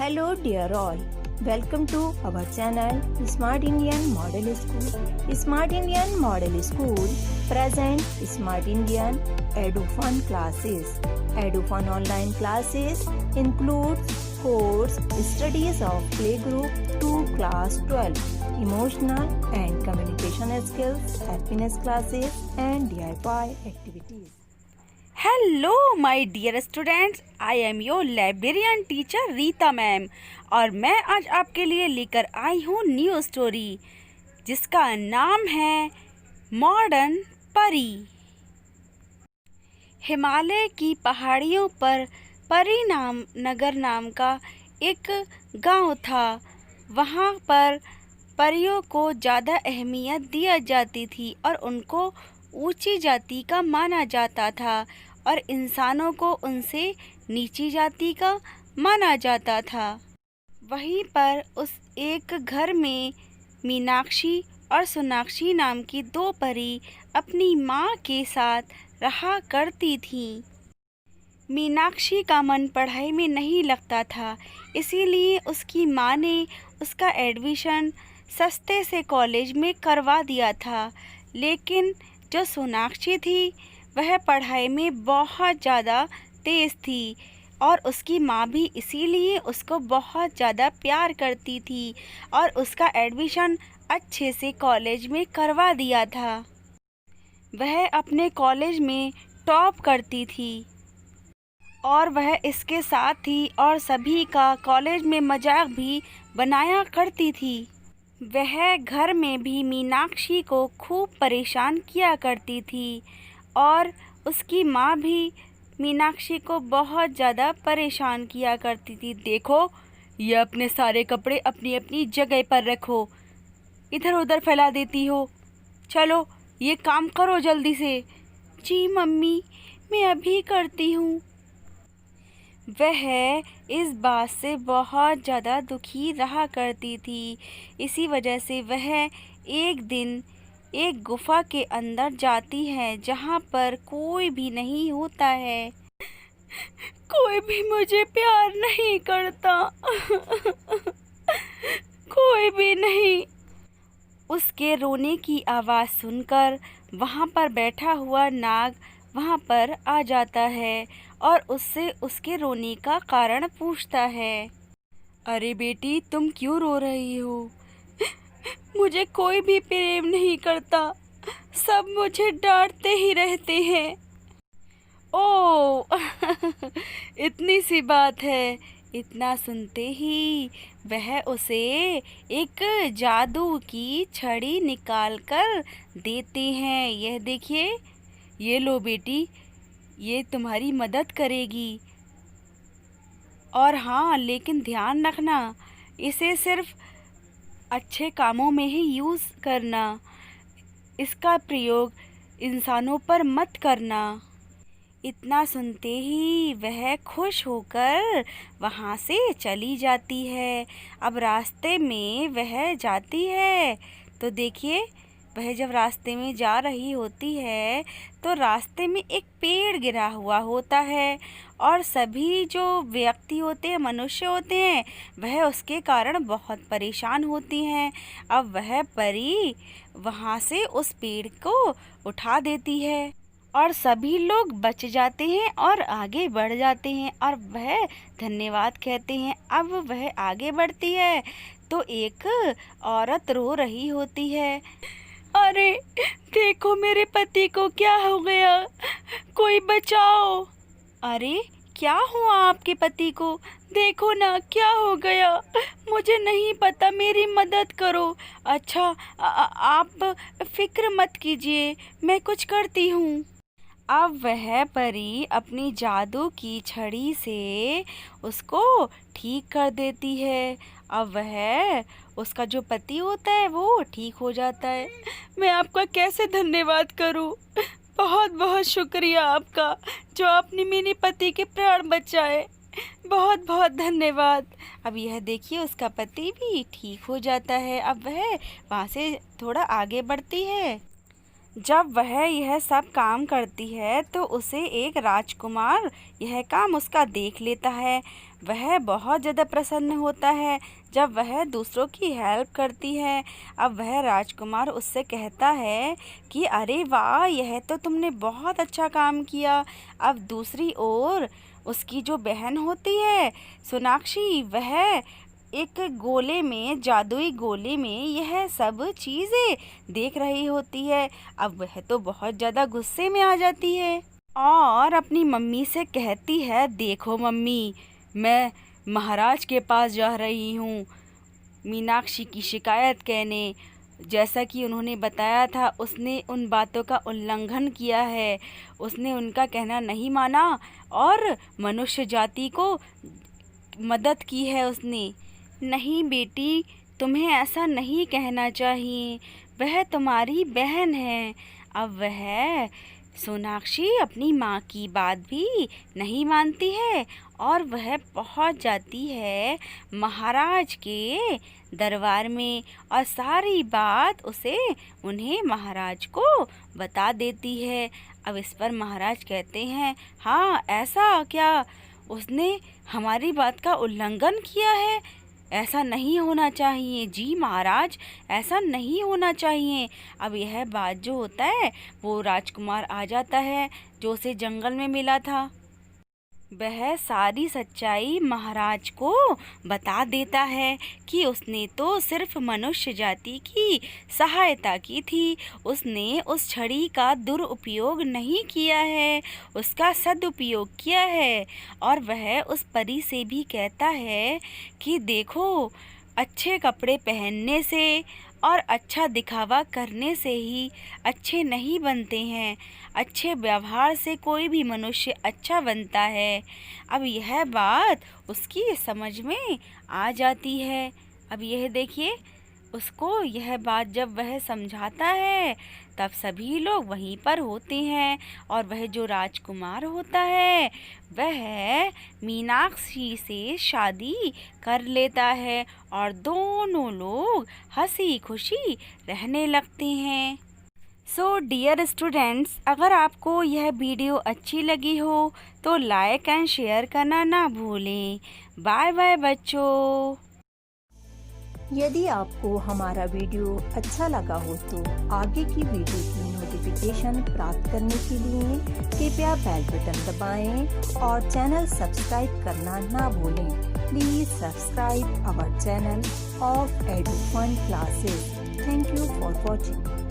Hello dear all, welcome to our channel Smart Indian Model School. Smart Indian Model School present Smart Indian EduFun classes. EduFun online classes includes course studies of playgroup to class 12, emotional and communication skills, happiness classes and DIY activities. Hello my dear students, I am your librarian teacher Rita ma'am और मैं आज आपके लिए लेकर आई हूँ new story जिसका नाम है मॉडर्न परी। हिमालय की पहाड़ियों पर परी नगर नाम का एक गांव था। वहाँ पर परियों को ज़्यादा अहमियत दिया जाती थी और उनको ऊंची जाति का माना जाता था और इंसानों को उनसे नीची जाति का माना जाता था। वहीं पर उस एक घर में मीनाक्षी और सोनाक्षी नाम की दो परी अपनी माँ के साथ रहा करती थीं। मीनाक्षी का मन पढ़ाई में नहीं लगता था, इसीलिए उसकी माँ ने उसका एडमिशन सस्ते से कॉलेज में करवा दिया था। लेकिन जो सोनाक्षी थी वह पढ़ाई में बहुत ज़्यादा तेज़ थी और उसकी माँ भी इसीलिए उसको बहुत ज़्यादा प्यार करती थी और उसका एडमिशन अच्छे से कॉलेज में करवा दिया था। वह अपने कॉलेज में टॉप करती थी और वह इसके साथ ही और सभी का कॉलेज में मजाक भी बनाया करती थी। वह घर में भी मीनाक्षी को खूब परेशान किया करती थी और उसकी माँ भी मीनाक्षी को बहुत ज़्यादा परेशान किया करती थी। देखो, ये अपने सारे कपड़े अपनी अपनी जगह पर रखो, इधर उधर फैला देती हो। चलो ये काम करो जल्दी से। जी मम्मी, मैं अभी करती हूँ। वह इस बात से बहुत ज़्यादा दुखी रहा करती थी। इसी वजह से वह एक दिन एक गुफा के अंदर जाती है जहाँ पर कोई भी नहीं होता है। कोई भी मुझे प्यार नहीं करता, कोई भी नहीं। उसके रोने की आवाज़ सुनकर वहाँ पर बैठा हुआ नाग वहाँ पर आ जाता है और उससे उसके रोने का कारण पूछता है। अरे बेटी, तुम क्यों रो रही हो? मुझे कोई भी प्रेम नहीं करता, सब मुझे डांटते ही रहते हैं। ओह इतनी सी बात है। इतना सुनते ही वह उसे एक जादू की छड़ी निकाल कर देते हैं। यह देखिए, ये लो बेटी, ये तुम्हारी मदद करेगी। और हाँ, लेकिन ध्यान रखना, इसे सिर्फ अच्छे कामों में ही यूज़ करना, इसका प्रयोग इंसानों पर मत करना। इतना सुनते ही वह खुश होकर वहाँ से चली जाती है। अब रास्ते में वह जाती है तो देखिए, वह जब रास्ते में जा रही होती है तो रास्ते में एक पेड़ गिरा हुआ होता है और सभी जो व्यक्ति होते हैं, मनुष्य होते हैं, वह उसके कारण बहुत परेशान होती हैं। अब वह परी वहाँ से उस पेड़ को उठा देती है और सभी लोग बच जाते हैं और आगे बढ़ जाते हैं और वह धन्यवाद कहते हैं। अब वह आगे बढ़ती है तो एक औरत रो रही होती है। अरे देखो, मेरे पति को क्या हो गया, कोई बचाओ। अरे क्या हुआ आपके पति को? देखो ना, क्या हो गया, मुझे नहीं पता, मेरी मदद करो। अच्छा आप फिक्र मत कीजिए, मैं कुछ करती हूँ। अब वह परी अपनी जादू की छड़ी से उसको ठीक कर देती है। अब वह उसका जो पति होता है वो ठीक हो जाता है। मैं आपका कैसे धन्यवाद करूं? बहुत बहुत शुक्रिया आपका, जो आपने मेरे पति के प्राण बचाए। बहुत बहुत धन्यवाद। अब यह देखिए, उसका पति भी ठीक हो जाता है। अब वह वहाँ से थोड़ा आगे बढ़ती है। जब वह यह सब काम करती है तो उसे एक राजकुमार यह काम उसका देख लेता है। वह बहुत ज़्यादा प्रसन्न होता है जब वह दूसरों की हेल्प करती है। अब वह राजकुमार उससे कहता है कि अरे वाह, यह तो तुमने बहुत अच्छा काम किया। अब दूसरी ओर उसकी जो बहन होती है सोनाक्षी, वह एक गोले में, जादुई गोले में यह सब चीज़ें देख रही होती है। अब वह तो बहुत ज़्यादा गुस्से में आ जाती है और अपनी मम्मी से कहती है, देखो मम्मी, मैं महाराज के पास जा रही हूँ मीनाक्षी की शिकायत कहने। जैसा कि उन्होंने बताया था, उसने उन बातों का उल्लंघन किया है, उसने उनका कहना नहीं माना और मनुष्य जाति को मदद की है उसने। नहीं बेटी, तुम्हें ऐसा नहीं कहना चाहिए, वह तुम्हारी बहन है। अब वह सोनाक्षी अपनी माँ की बात भी नहीं मानती है और वह पहुँच जाती है महाराज के दरबार में और सारी बात उन्हें महाराज को बता देती है। अब इस पर महाराज कहते हैं, हाँ ऐसा क्या, उसने हमारी बात का उल्लंघन किया है, ऐसा नहीं होना चाहिए। जी महाराज, ऐसा नहीं होना चाहिए। अब यह बात जो होता है, वो राजकुमार आ जाता है जो उसे जंगल में मिला था। वह सारी सच्चाई महाराज को बता देता है कि उसने तो सिर्फ मनुष्य जाति की सहायता की थी, उसने उस छड़ी का दुरुपयोग नहीं किया है, उसका सदुपयोग किया है। और वह उस परी से भी कहता है कि देखो, अच्छे कपड़े पहनने से और अच्छा दिखावा करने से ही अच्छे नहीं बनते हैं, अच्छे व्यवहार से कोई भी मनुष्य अच्छा बनता है। अब यह बात उसकी समझ में आ जाती है। अब यह देखिए, उसको यह बात जब वह समझाता है तब सभी लोग वहीं पर होते हैं और वह जो राजकुमार होता है वह मीनाक्षी से शादी कर लेता है और दोनों लोग हंसी खुशी रहने लगते हैं। सो डियर स्टूडेंट्स, अगर आपको यह वीडियो अच्छी लगी हो तो लाइक एंड शेयर करना ना भूलें। बाय बाय बच्चों। यदि आपको हमारा वीडियो अच्छा लगा हो तो आगे की वीडियो की नोटिफिकेशन प्राप्त करने के लिए कृपया बेल बटन दबाएं और चैनल सब्सक्राइब करना ना भूलें। Please subscribe our channel of edu fun classes. Thank you for watching.